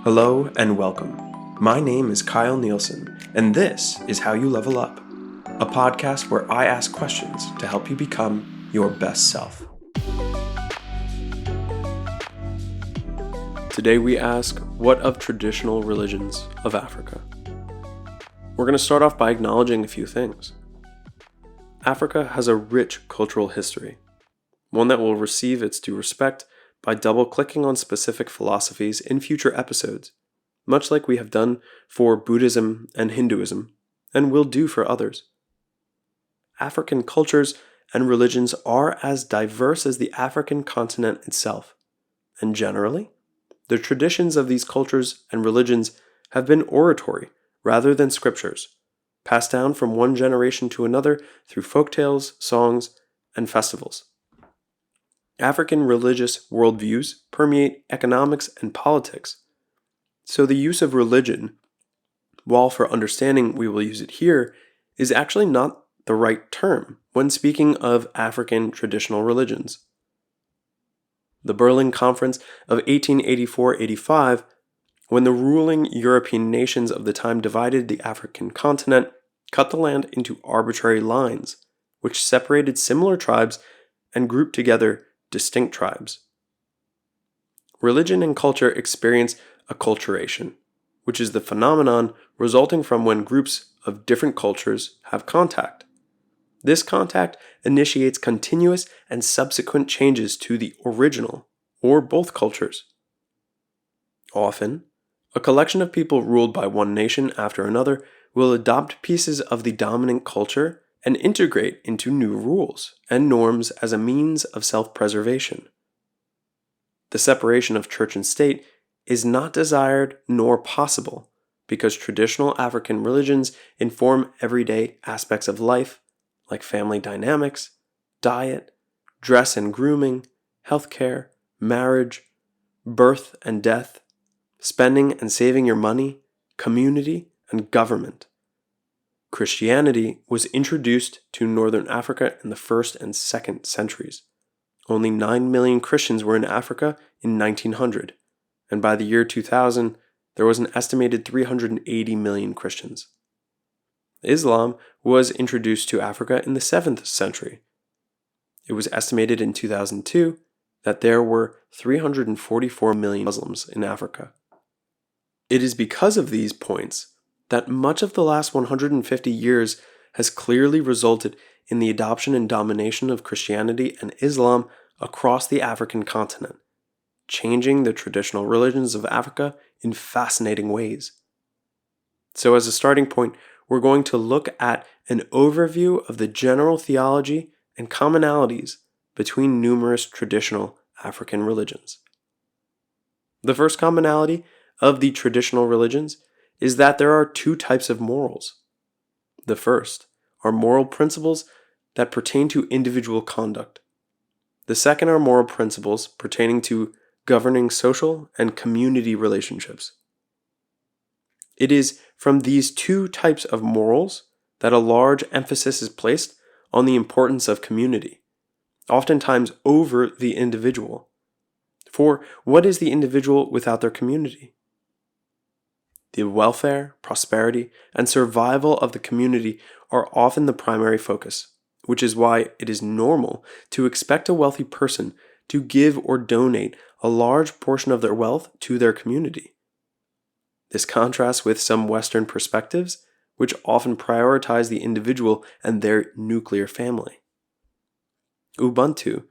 Hello and welcome. My name is Kyle Nielsen, and this is How You Level Up, a podcast where I ask questions to help you become your best self. Today we ask, what of traditional religions of Africa? We're going to start off by acknowledging a few things. Africa has a rich cultural history, one that will receive its due respect by double-clicking on specific philosophies in future episodes, much like we have done for Buddhism and Hinduism, and will do for others. African cultures and religions are as diverse as the African continent itself, and generally, the traditions of these cultures and religions have been oratory rather than scriptures, passed down from one generation to another through folktales, songs, and festivals. African religious worldviews permeate economics and politics, so the use of religion, while for understanding we will use it here, is actually not the right term when speaking of African traditional religions. The Berlin Conference of 1884-85, when the ruling European nations of the time divided the African continent, cut the land into arbitrary lines, which separated similar tribes and grouped together distinct tribes. Religion and culture experience acculturation, which is the phenomenon resulting from when groups of different cultures have contact. This contact initiates continuous and subsequent changes to the original, or both cultures. Often, a collection of people ruled by one nation after another will adopt pieces of the dominant culture and integrate into new rules and norms as a means of self-preservation. The separation of church and state is not desired nor possible because traditional African religions inform everyday aspects of life, like family dynamics, diet, dress and grooming, healthcare, marriage, birth and death, spending and saving your money, community, and government. Christianity was introduced to Northern Africa in the 1st and 2nd centuries. Only 9 million Christians were in Africa in 1900, and by the year 2000, there was an estimated 380 million Christians. Islam was introduced to Africa in the 7th century. It was estimated in 2002 that there were 344 million Muslims in Africa. It is because of these points that much of the last 150 years has clearly resulted in the adoption and domination of Christianity and Islam across the African continent, changing the traditional religions of Africa in fascinating ways. So as a starting point, we're going to look at an overview of the general theology and commonalities between numerous traditional African religions. The first commonality of the traditional religions is that there are two types of morals. The first are moral principles that pertain to individual conduct. The second are moral principles pertaining to governing social and community relationships. It is from these two types of morals that a large emphasis is placed on the importance of community, oftentimes over the individual. For what is the individual without their community? The welfare, prosperity, and survival of the community are often the primary focus, which is why it is normal to expect a wealthy person to give or donate a large portion of their wealth to their community. This contrasts with some Western perspectives, which often prioritize the individual and their nuclear family. Ubuntu,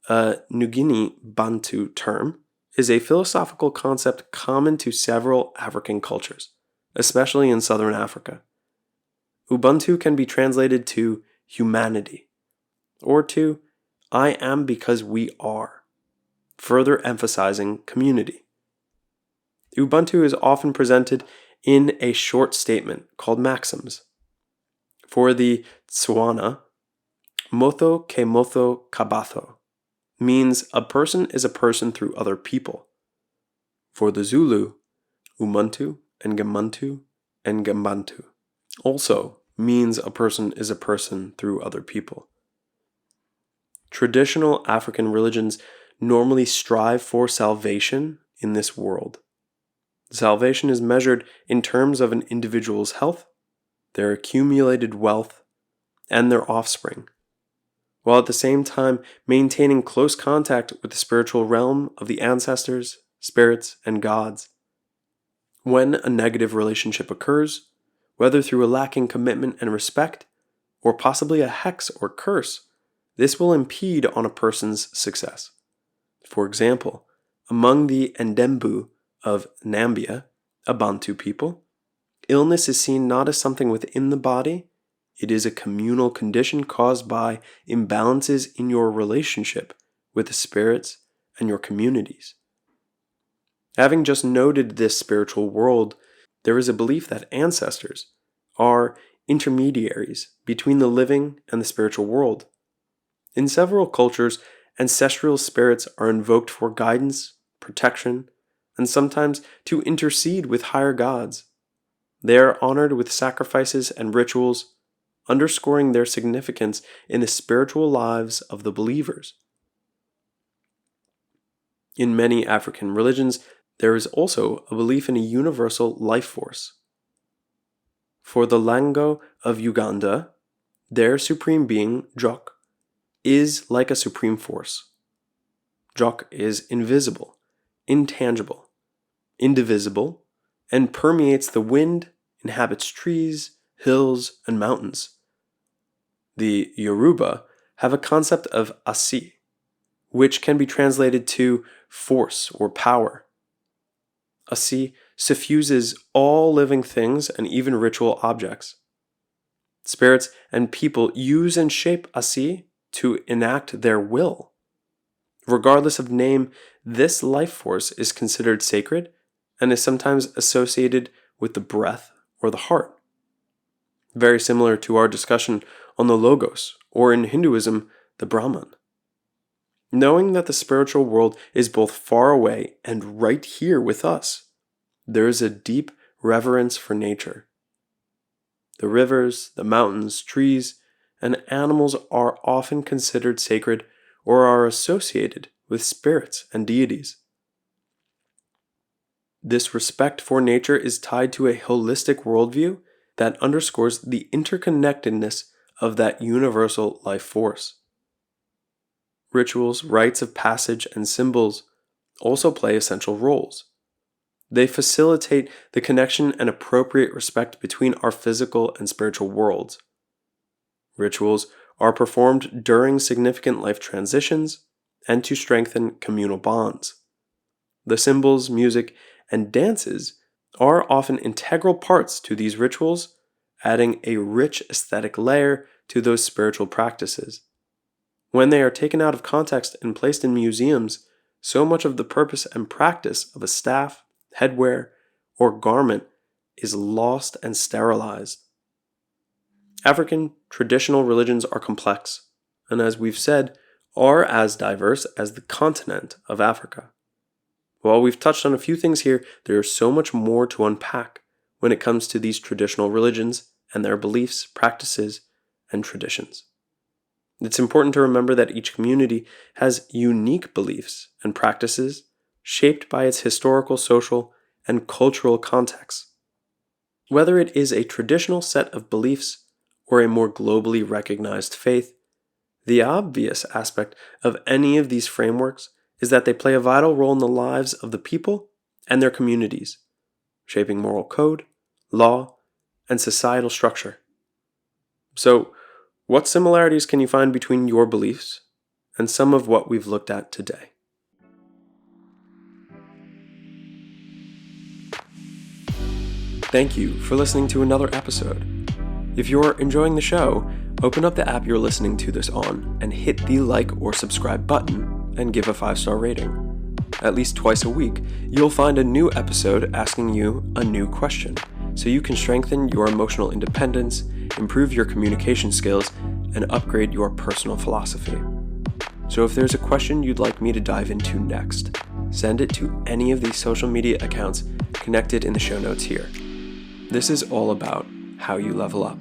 a New Guinea Bantu term, is a philosophical concept common to several African cultures, especially in southern Africa. Ubuntu can be translated to humanity, or to I am because we are, further emphasizing community. Ubuntu is often presented in a short statement called maxims. For the Tswana, motho ke motho kabatho means a person is a person through other people. For the Zulu, Umuntu and Gambantu also means a person is a person through other people. Traditional African religions normally strive for salvation in this world. Salvation is measured in terms of an individual's health, their accumulated wealth, and their offspring, while at the same time maintaining close contact with the spiritual realm of the ancestors, spirits, and gods. When a negative relationship occurs, whether through a lacking commitment and respect, or possibly a hex or curse, this will impede on a person's success. For example, among the Ndembu of Nambia, a Bantu people, illness is seen not as something within the body, it is a communal condition caused by imbalances in your relationship with the spirits and your communities. Having just noted this spiritual world, there is a belief that ancestors are intermediaries between the living and the spiritual world. In several cultures, ancestral spirits are invoked for guidance, protection, and sometimes to intercede with higher gods. They are honored with sacrifices and rituals, underscoring their significance in the spiritual lives of the believers. In many African religions, there is also a belief in a universal life force. For the Lango of Uganda, their supreme being, Jok, is like a supreme force. Jok is invisible, intangible, indivisible, and permeates the wind, inhabits trees, hills, and mountains. The Yoruba have a concept of Asi, which can be translated to force or power. Asi suffuses all living things and even ritual objects. Spirits and people use and shape Asi to enact their will. Regardless of name, this life force is considered sacred and is sometimes associated with the breath or the heart. Very similar to our discussion on the Logos, or in Hinduism, the Brahman. Knowing that the spiritual world is both far away and right here with us, there is a deep reverence for nature. The rivers, the mountains, trees, and animals are often considered sacred or are associated with spirits and deities. This respect for nature is tied to a holistic worldview that underscores the interconnectedness of that universal life force. Rituals, rites of passage, and symbols also play essential roles. They facilitate the connection and appropriate respect between our physical and spiritual worlds. Rituals are performed during significant life transitions and to strengthen communal bonds. The symbols, music, and dances are often integral parts to these rituals, adding a rich aesthetic layer to those spiritual practices. When they are taken out of context and placed in museums, so much of the purpose and practice of a staff, headwear, or garment is lost and sterilized. African traditional religions are complex, and as we've said, are as diverse as the continent of Africa. While we've touched on a few things here, there is so much more to unpack when it comes to these traditional religions and their beliefs, practices, and traditions. It's important to remember that each community has unique beliefs and practices shaped by its historical, social, and cultural context. Whether it is a traditional set of beliefs or a more globally recognized faith, the obvious aspect of any of these frameworks is that they play a vital role in the lives of the people and their communities, shaping moral code, law, and societal structure. So, what similarities can you find between your beliefs and some of what we've looked at today? Thank you for listening to another episode. If you're enjoying the show, open up the app you're listening to this on and hit the like or subscribe button and give a 5-star rating. At least twice a week, you'll find a new episode asking you a new question, so you can strengthen your emotional independence, improve your communication skills, and upgrade your personal philosophy. So if there's a question you'd like me to dive into next, send it to any of these social media accounts connected in the show notes here. This is all about how you level up.